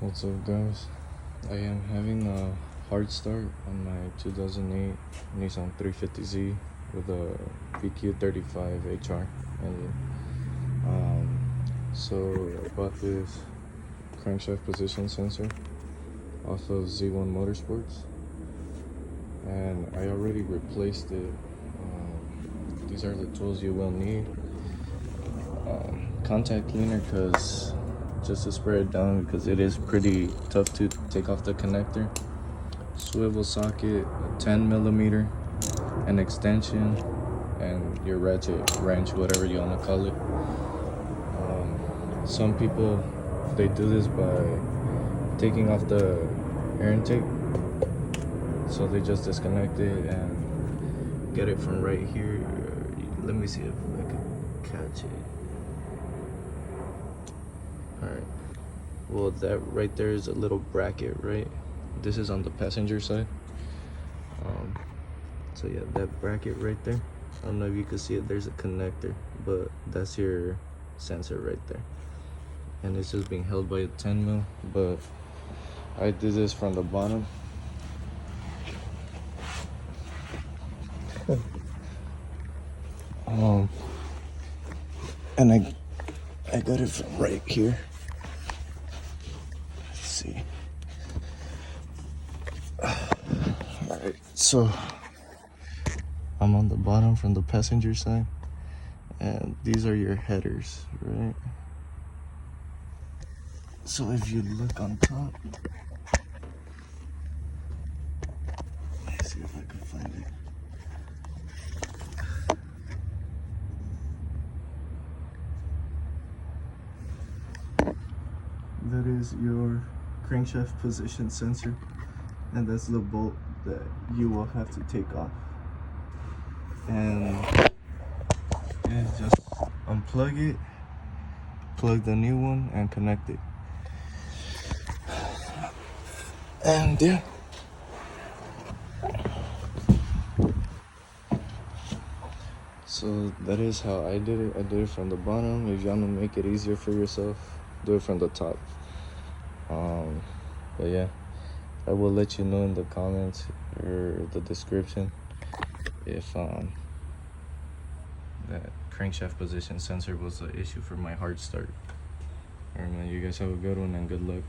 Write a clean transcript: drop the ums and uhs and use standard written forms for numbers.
What's up, guys? I am having a hard start on my 2008 Nissan 350Z with a VQ35HR engine. So I bought this crankshaft position sensor off of Z1 Motorsports, and I already replaced it. These are the tools you will need. Contact cleaner, because just to spray it down, because it is pretty tough to take off the connector. Swivel socket, a 10mm, an extension, and your ratchet wrench, whatever you want to call it. Some people, they do this by taking off the air intake, so they just disconnect it and get it from right here. Let me see if I can catch it. Alright, well, that right there is a little bracket, right? This is on the passenger side. So yeah, that bracket right there, I don't know if you can see it, there's a connector, but that's your sensor right there, and it's just being held by a 10mm. But I did this from the bottom. And I got it from right here. Let's see. Alright, so I'm on the bottom from the passenger side, and these are your headers, right? So if you look on top, let's see if I can find it. That is your crankshaft position sensor, and that's the bolt that you will have to take off. And just unplug it, plug the new one, and connect it. And yeah, so that is how I did it. I did it from the bottom. If you want to make it easier for yourself, do it from the top. But yeah, I will let you know in the comments or the description if that crankshaft position sensor was the issue for my hard start. Alright, man, you guys have a good one and good luck.